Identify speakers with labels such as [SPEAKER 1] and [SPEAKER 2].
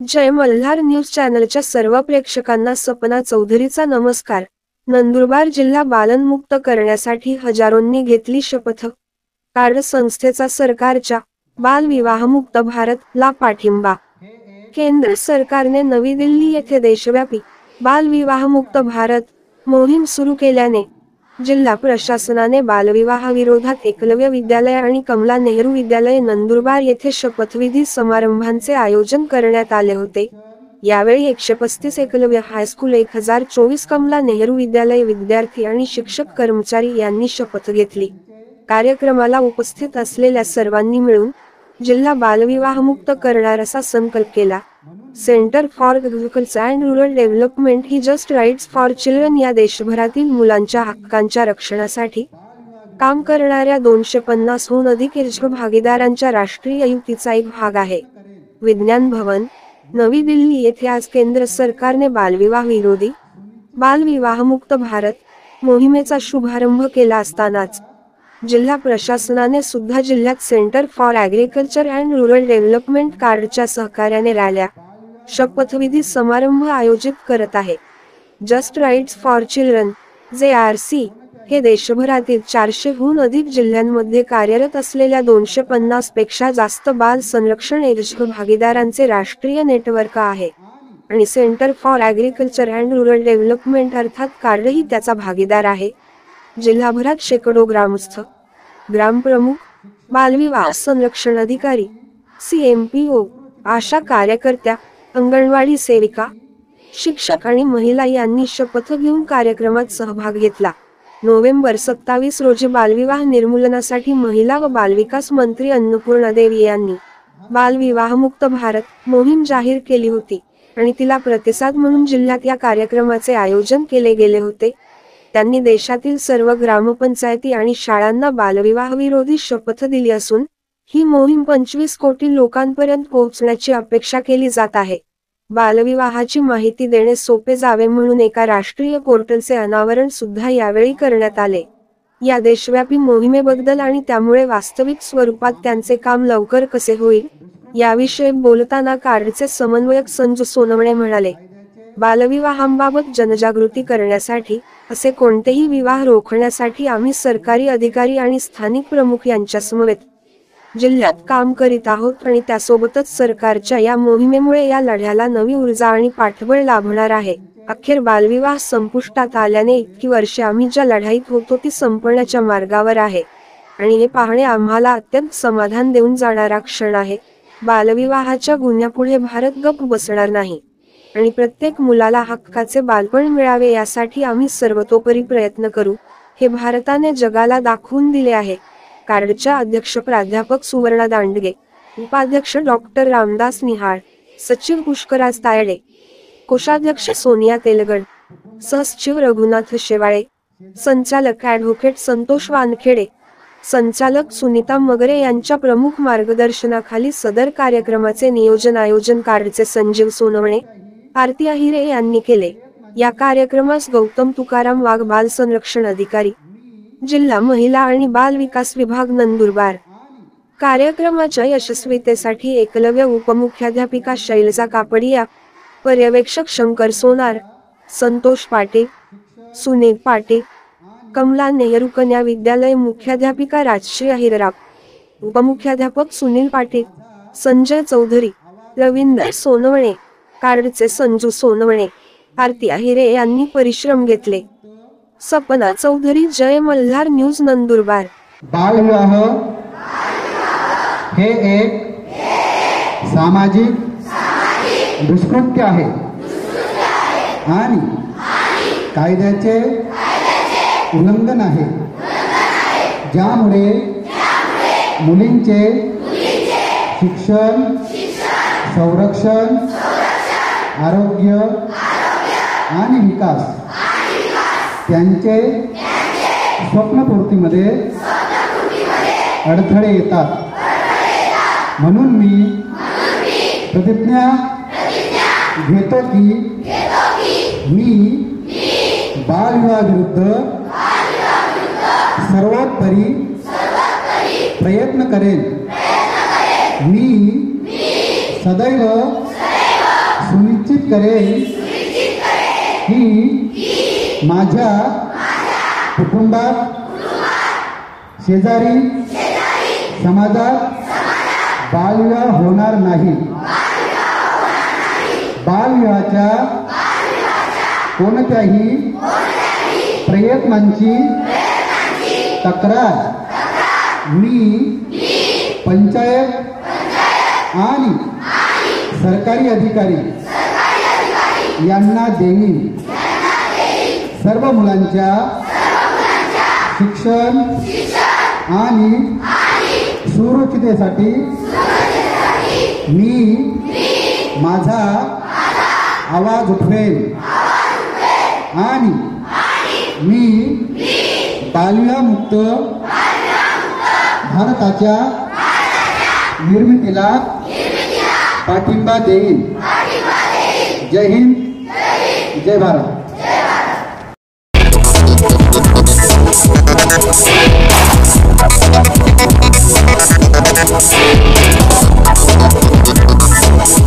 [SPEAKER 1] जय Malhar news चॅनलच्या सर्व प्रेक्षकांना सपना चौधरीचा नमस्कार। नंदुरबार जिल्हा बालनमुक्त करण्यासाठी हजारोंनी घेतली शपथ। कार्ड संस्थेचा सरकारच्या बालविवाहमुक्त भारत ला पाठिंबा। केंद्र सरकारने नवी दिल्ली येथे देशव्यापी बालविवाहमुक्त भारत मोहीम सुरू केल्याने जिल्हा प्रशासनाने बालविवाहाविरोधात एकलव्य विद्यालय आणि कमला नेहरू विद्यालय नंदुरबार येथे शपथविधी समारंभांचे आयोजन करण्यात आले होते। यावेळी 135 एकलव्य हायस्कूल 1024 कमला नेहरू विद्यालय विद्यार्थी आणि शिक्षक कर्मचारी यांनी शपथ घेतली। कार्यक्रमाला उपस्थित असलेल्या सर्वांनी मिळून जिल्हा बालविवाहमुक्त करणार असा संकल्प केला। Centre for agriculture and rural development ही जस्ट राईट्स फॉर चिल्ड्रन या देशभरातील मुलांच्या हक्कांच्या रक्षणासाठी काम करणाऱ्या 250 हून अधिक ज्येष्ठ भागीदारांच्या राष्ट्रीय युतीचा एक भाग आहे। विज्ञान भवन नवी दिल्ली येथे आज केंद्र सरकारने बालविवाह विरोधी बालविवाहमुक्त भारत मोहिमेचा शुभारंभ केला असतानाच जिल्हा प्रशासनाने सुद्धा जिल्ह्यात centre for agriculture and rural development कार्डच्या सहकार्याने रॅल्या शपथविधी समारंभ आयोजित करत आहे। Just rights for children JRC हे देशभरातील 400 हून अधिक जिल्ह्यांमध्ये कार्यरत असलेल्या 250 पेक्षा जास्त बाल संरक्षण एजंट भागीदारांचे राष्ट्रीय नेटवर्क आहे आणि centre for agriculture and rural development अर्थात कार्डही त्याचा भागीदार आहे। जिल्हाभरात शेकडो ग्रामस्थ, ग्रामप्रमुख, बालविवाह संरक्षण अधिकारी, CMPO, आशा कार्यकर्त्या, अंगणवाडी सेविका, शिक्षक आणि महिला यांनी शपथ घेऊन कार्यक्रमात सहभाग घेतला। नोव्हेंबर 27 रोजी बालविवाह निर्मूलनासाठी महिला व बालविकास मंत्री अन्नपूर्णा देवी यांनी बालविवाहमुक्त भारत मोहीम जाहीर केली होती आणि तिला प्रतिसाद म्हणून जिल्ह्यात या कार्यक्रमाचे आयोजन केले गेले होते। त्यांनी देशातील सर्व ग्रामपंचायती आणि शाळांना बालविवाह विरोधी शपथ दिली असून ही मोहीम 25 कोटी लोकांपर्यंत पोहोचण्याची अपेक्षा केली जात आहे। बालविवाहाची माहिती देणे सोपे जावे म्हणून एका राष्ट्रीय पोर्टलचे अनावरण सुद्धा यावेळी करण्यात आले। या देशव्यापी मोहिमेबद्दल आणि त्यामुळे वास्तविक स्वरूपात त्यांचे काम लवकर कसे होईल याविषयी बोलताना कार्डचे समन्वयक संजू सोनवणे म्हणाले, बालविवाहांबाबत जनजागृती करण्यासाठी असे कोणतेही विवाह रोखण्यासाठी आम्ही सरकारी अधिकारी आणि स्थानिक प्रमुख यांच्यासमवेत जिल्ह्यात काम करीत आहोत आणि त्यासोबतच सरकारच्या या मोहिमेमुळे या लढ्याला नवी ऊर्जा आणि पाठबळ लाभणार आहे। अखेर बालविवाह संपुष्टात आल्याने इतकी वर्षे आम्ही ज्या लढाईत होतो ती संपण्याच्या मार्गावर आहे आणि हे पाहणे आम्हाला अत्यंत समाधान देऊन जाणारा क्षण आहे। बालविवाहाच्या गुन्ह्यापुढे भारत गप्प बसणार नाही आणि प्रत्येक मुलाला हक्काचे बालपण मिळावे यासाठी आम्ही सर्वतोपरी प्रयत्न करू, हे भारताने जगाला दाखवून दिले आहे। कार्डच्या अध्यक्ष प्राध्यापक सुवर्णा दांडगे, उपाध्यक्ष डॉक्टर रामदास निहाळ, सचिव पुष्कराज तायडे, कोषाध्यक्ष सोनिया तेलगड, सहसचिव रघुनाथ शेवाळे, संचालक ॲडव्होकेट संतोष वानखेडे, संचालक सुनीता मगरे यांच्या प्रमुख मार्गदर्शनाखाली सदर कार्यक्रमाचे आयोजन कार्डचे संजीव सोनवणे, आरती अहिरे यांनी केले। या कार्यक्रमास गौतम तुकाराम वाघ बाल संरक्षण अधिकारी, जिल्हा महिला आणि बाल विकास विभाग नंदुरबार। कार्यक्रमाच्या यशस्वीतेसाठी एकलव्य उपमुख्याध्यापिका शैलजा कापडिया, पर्यवेक्षक शंकर सोनार, संतोष पाटील, सुनील पाटील, कमला नेहरू कन्या विद्यालय मुख्याध्यापिका राजश्री अहिरराव, उपमुख्याध्यापक सुनील पाटील, संजय चौधरी, रवींद्र सोनवणे, कार्डचे संजू सोनवणे, आरती अहिरे यांनी परिश्रम घेतले। सपना चौधरी, जय मल्हार न्यूज नंदुरबार।
[SPEAKER 2] बालविवाह हे एक सामाजिक दुष्कृत्य आहे आणि कायद्याचे उल्लंघन आहे, ज्यामुळे मुलींचे शिक्षण, संरक्षण, आरोग्य आणि विकास त्यांचे स्वप्नपूर्तीमध्ये अडथळे येतात। म्हणून मी प्रतिज्ञा घेतो की मी बालविवाहाविरुद्ध सर्वोपरी प्रयत्न करेन। मी सदैव सुनिश्चित करेन की माझ्या कुटुंबात, शेजारी, समाजात बालविवाह होणार नाही. बालविवाहाच्या कोणत्याही प्रयत्नांची तक्रार मी पंचायत आणि सरकारी अधिकारी यांना देईन. सर्व मुलांच्या शिक्षण आणि सुरक्षिततेसाठी मी माझा आवाज उठवेन आणि मी बालविवाहमुक्त भारताच्या निर्मितीला पाठिंबा देईन. जय हिंद, जय भारत.